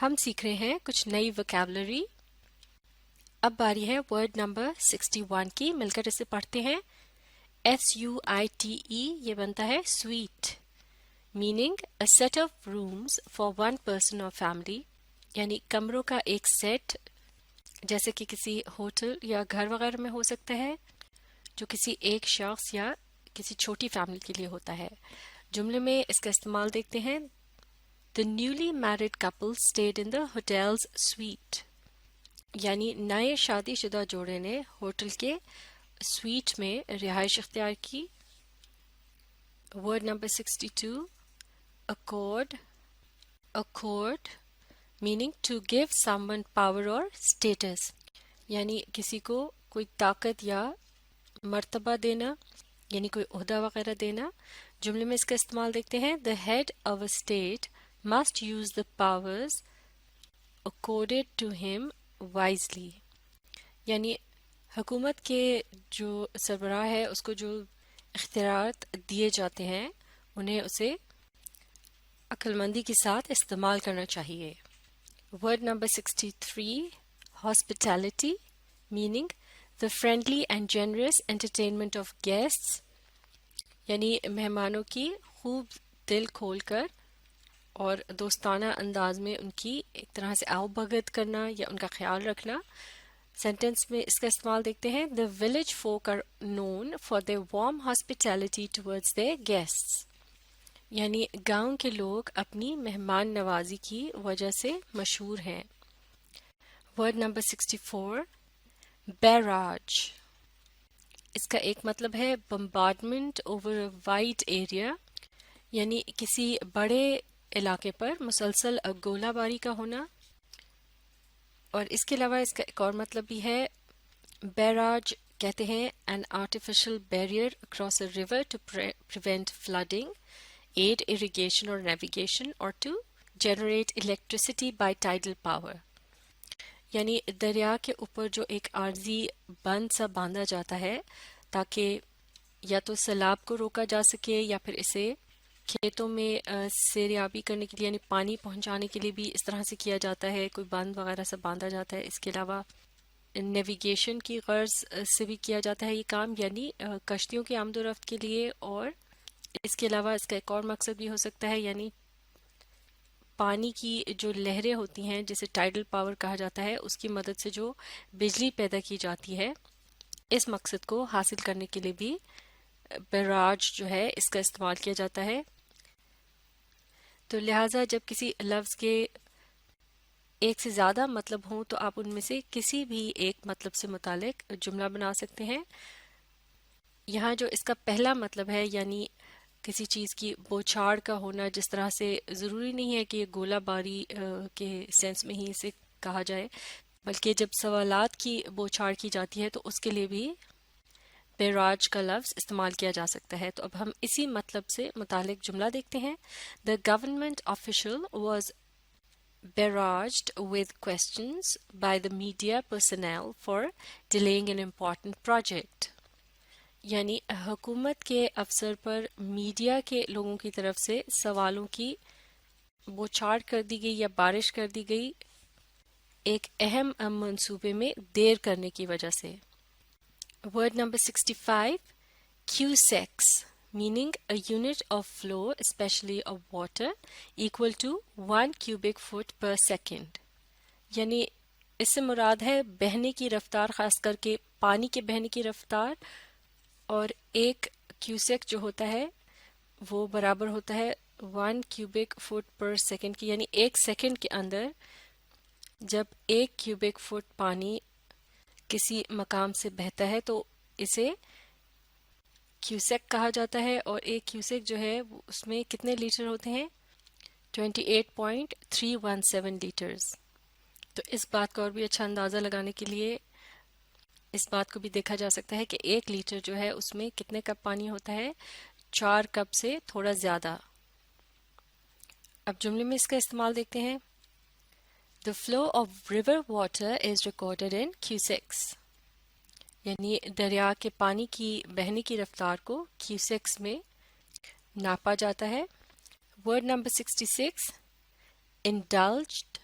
ہم سیکھ رہے ہیں کچھ نئی وکیبلری. اب باری ہے ورڈ نمبر 61 کی. مل کر اسے پڑھتے ہیں. SUITE یہ بنتا ہے suite. Meaning a set of rooms for one person or family, یعنی کمروں کا ایک سیٹ جیسے کہ کسی ہوٹل یا گھر وغیرہ میں ہو سکتا ہے جو کسی ایک شخص یا کسی چھوٹی فیملی کے لیے ہوتا ہے. جملے میں اس کا استعمال دیکھتے ہیں. The newly married couple stayed in the hotel's suite. یعنی نئے شادی شدہ جوڑے نے ہوٹل کے سویٹ میں رہائش اختیار کی. Word number 62 accord. accord meaning to give someone power or status, یعنی کسی کو کوئی طاقت یا مرتبہ دینا یعنی کوئی عہدہ وغیرہ دینا. جملے میں اس کا استعمال دیکھتے ہیں. The head of a state must use the powers accorded to him wisely. یعنی حکومت کے جو سربراہ ہے اس کو جو اختیارات دیے جاتے ہیں انہیں اسے عقل مندی کے ساتھ استعمال کرنا چاہیے. Word number 63 hospitality meaning the friendly and generous entertainment of guests, یعنی مہمانوں کی خوب دل کھول کر اور دوستانہ انداز میں ان کی ایک طرح سے آؤ بھگت کرنا یا ان کا خیال رکھنا. سینٹنس میں اس کا استعمال دیکھتے ہیں. The village folk are known for their warm hospitality towards their guests, یعنی گاؤں کے لوگ اپنی مہمان نوازی کی وجہ سے مشہور ہیں. Word number 64 barrage. اس کا ایک مطلب ہے bombardment over a wide area, یعنی کسی بڑے علاقے پر مسلسل گولہ باری کا ہونا. اور اس کے علاوہ اس کا ایک اور مطلب بھی ہے. بیراج کہتے ہیں an artificial barrier across a river to prevent flooding, aid irrigation or navigation, or to generate electricity by tidal power. یعنی دریا کے اوپر جو ایک عارضی بند سا باندھا جاتا ہے تاکہ یا تو سیلاب کو روکا جا سکے یا پھر اسے کھیتوں میں سیریابی کرنے کے لیے یعنی پانی پہنچانے کے لیے بھی اس طرح سے کیا جاتا ہے، کوئی بند وغیرہ سے باندھا جاتا ہے. اس کے علاوہ نیویگیشن کی غرض سے بھی کیا جاتا ہے یہ کام، یعنی کشتیوں کی آمد و رفت کے لیے. اور اس کے علاوہ اس کا ایک اور مقصد بھی ہو سکتا ہے، یعنی پانی کی جو لہریں ہوتی ہیں جسے ٹائیڈل پاور کہا جاتا ہے اس کی مدد سے جو بجلی پیدا کی جاتی ہے، اس مقصد کو حاصل کرنے کے لیے بھی بیراج جو ہے اس کا استعمال کیا جاتا ہے. تو لہٰذا جب کسی لفظ کے ایک سے زیادہ مطلب ہوں تو آپ ان میں سے کسی بھی ایک مطلب سے متعلق جملہ بنا سکتے ہیں. یہاں جو اس کا پہلا مطلب ہے یعنی کسی چیز کی بوچھاڑ کا ہونا، جس طرح سے ضروری نہیں ہے کہ یہ گولہ باری کے سینس میں ہی اسے کہا جائے، بلکہ جب سوالات کی بوچھاڑ کی جاتی ہے تو اس کے لیے بھی بیراج کا لفظ استعمال کیا جا سکتا ہے. تو اب ہم اسی مطلب سے متعلق جملہ دیکھتے ہیں. The government official was barraged with questions by the media personnel for delaying an important project. یعنی حکومت کے افسر پر میڈیا کے لوگوں کی طرف سے سوالوں کی بوچھاڑ کر دی گئی یا بارش کر دی گئی ایک اہم منصوبے میں دیر کرنے کی وجہ سے. Word number 65 cusecs meaning a unit of flow especially of water equal to 1 cubic foot per second. یعنی اس سے مراد ہے بہنے کی رفتار، خاص کر کے پانی کے بہنے کی رفتار. اور ایک کیوسیک جو ہوتا ہے وہ برابر ہوتا ہے 1 cubic foot per second کی، یعنی ایک سیکنڈ کے اندر جب 1 cubic foot پانی کسی مقام سے بہتا ہے تو اسے کیوسیک کہا جاتا ہے. اور ایک کیوسیک جو ہے اس میں کتنے لیٹر ہوتے ہیں؟ 28.317 لیٹرز. تو اس بات کا اور بھی اچھا اندازہ لگانے کے لیے اس بات کو بھی دیکھا جا سکتا ہے کہ 1 لیٹر جو ہے اس میں کتنے کپ پانی ہوتا ہے؟ 4 کپ سے تھوڑا زیادہ. اب جملے میں اس کا استعمال دیکھتے ہیں. The flow of river water is recorded in cusecs. یعنی دریا کے پانی کی بہنے کی رفتار کو کیوسیکس میں ناپا جاتا ہے. ورڈ نمبر 66 indulged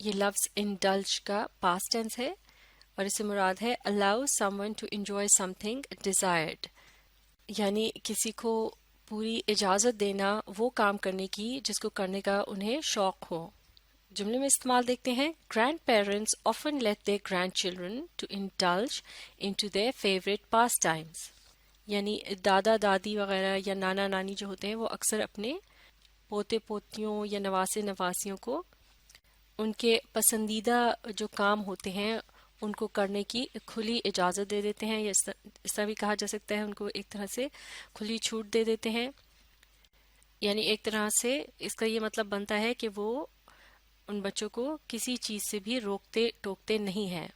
یہ لفظ indulge کا past tense ہے اور اس سے مراد ہے allow someone to enjoy something desired، یعنی کسی کو پوری اجازت دینا وہ کام کرنے کی جس کو کرنے کا انہیں شوق ہو۔ جملے میں استعمال دیکھتے ہیں grandparents often let their grandchildren to indulge into their favorite pastimes، یعنی دادا دادی وغیرہ یا نانا نانی جو ہوتے ہیں وہ اکثر اپنے پوتے پوتیوں یا نواسے نواسیوں کو ان کے پسندیدہ جو کام ہوتے ہیں ان کو کرنے کی کھلی اجازت دے دیتے ہیں، یا اس طرح بھی کہا جا سکتا ہے ان کو ایک طرح سے کھلی چھوٹ دے دیتے ہیں، یعنی ایک طرح سے اس کا یہ مطلب بنتا ہے کہ وہ ان بچوں کو کسی چیز سے بھی روکتے ٹوکتے نہیں ہیں۔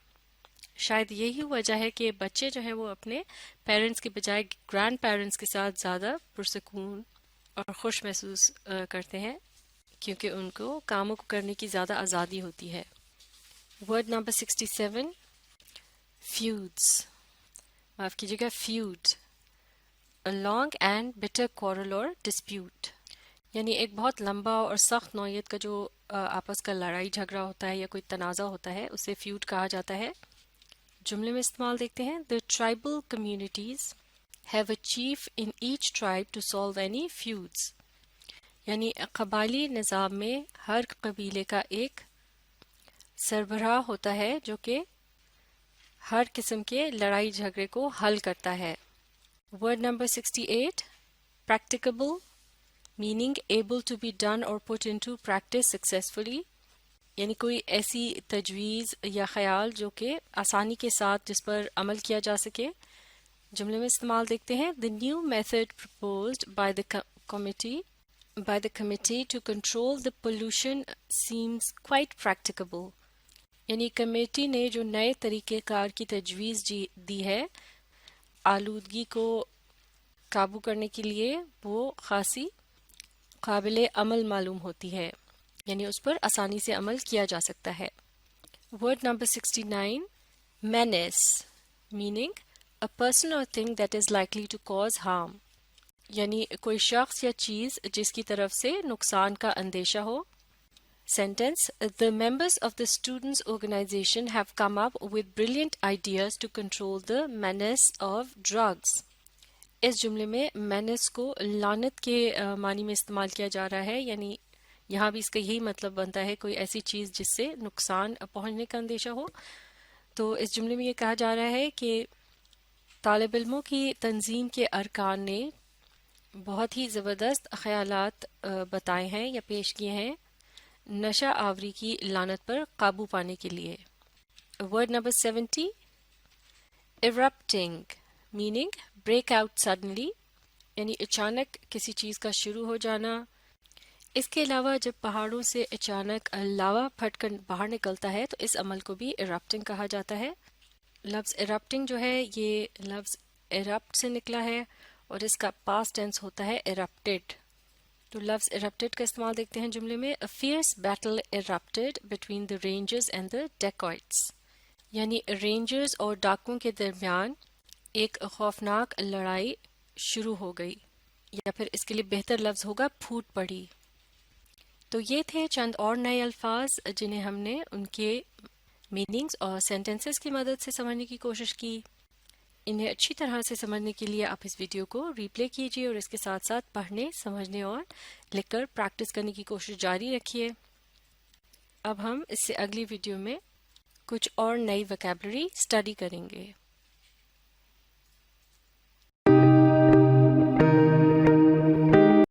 شاید یہی وجہ ہے کہ بچے جو ہیں وہ اپنے پیرنٹس کے بجائے گرینڈ پیرنٹس کے ساتھ زیادہ پرسکون اور خوش محسوس کرتے ہیں، کیونکہ ان کو کاموں کو کرنے کی زیادہ آزادی ہوتی ہے۔ ورڈ نمبر 67 فیوڈز، معاف کیجیے گا feud, a long and bitter quarrel or dispute، یعنی ایک بہت لمبا اور سخت نوعیت کا جو آپس کا لڑائی جھگڑا ہوتا ہے یا کوئی تنازع ہوتا ہے اسے فیوڈ کہا جاتا ہے۔ جملے میں استعمال دیکھتے ہیں The tribal communities have a chief in each tribe to solve any feuds، یعنی قبائلی نظام میں ہر قبیلے کا ایک سربراہ ہوتا ہے جو کہ ہر قسم کے لڑائی جھگڑے کو حل کرتا ہے۔ Word number 68 practicable، meaning able to be done or put into practice successfully، یعنی کوئی ایسی تجویز یا خیال جو کہ آسانی کے ساتھ جس پر عمل کیا جا سکے۔ جملے میں استعمال دیکھتے ہیں The new method proposed by the committee to control the pollution seems quite practicable، یعنی کمیٹی نے جو نئے طریقہ کار کی تجویز دی ہے آلودگی کو قابو کرنے کے لیے وہ خاصی قابل عمل معلوم ہوتی ہے، یعنی اس پر آسانی سے عمل کیا جا سکتا ہے۔ Word number 69 menace، meaning a person or thing that is likely to cause harm، یعنی کوئی شخص یا چیز جس کی طرف سے نقصان کا اندیشہ ہو۔ Sentence The members of the students' organization have come up with brilliant ideas to control the menace of drugs۔ اس جملے میں menace کو لعنت کے معنی میں استعمال کیا جا رہا ہے، یعنی یہاں بھی اس کا یہی مطلب بنتا ہے کوئی ایسی چیز جس سے نقصان پہنچنے کا اندیشہ ہو۔ تو اس جملے میں یہ کہا جا رہا ہے کہ طالب علموں کی تنظیم کے ارکان نے بہت ہی زبردست خیالات بتائے ہیں یا پیش کیے ہیں نشہ آوری کی لعنت پر قابو پانے کے لیے۔ Word number 70 erupting، meaning break out suddenly، یعنی اچانک کسی چیز کا شروع ہو جانا۔ اس کے علاوہ جب پہاڑوں سے اچانک لاوا پھٹ کر باہر نکلتا ہے تو اس عمل کو بھی erupting کہا جاتا ہے۔ لفظ erupting جو ہے یہ لفظ erupt سے نکلا ہے اور اس کا past tense ہوتا ہے erupted۔ تو لفظ erupted کا استعمال دیکھتے ہیں جملے میں A fierce battle erupted between the rangers and the dacoits، یعنی رینجرز اور ڈاکوؤں کے درمیان ایک خوفناک لڑائی شروع ہو گئی، یا پھر اس کے لیے بہتر لفظ ہوگا پھوٹ پڑی۔ تو یہ تھے چند اور نئے الفاظ جنہیں ہم نے ان کے میننگز اور سینٹنسز کی مدد سے سمجھنے کی کوشش کی۔ انہیں اچھی طرح سے سمجھنے کے لیے آپ اس ویڈیو کو ری پلے کیجیے اور اس کے ساتھ ساتھ پڑھنے، سمجھنے اور لکھ کر پریکٹس کرنے کی کوشش جاری رکھیے۔ اب ہم اس سے اگلی ویڈیو میں کچھ اور نئی ویکیبلری اسٹڈی کریں گے۔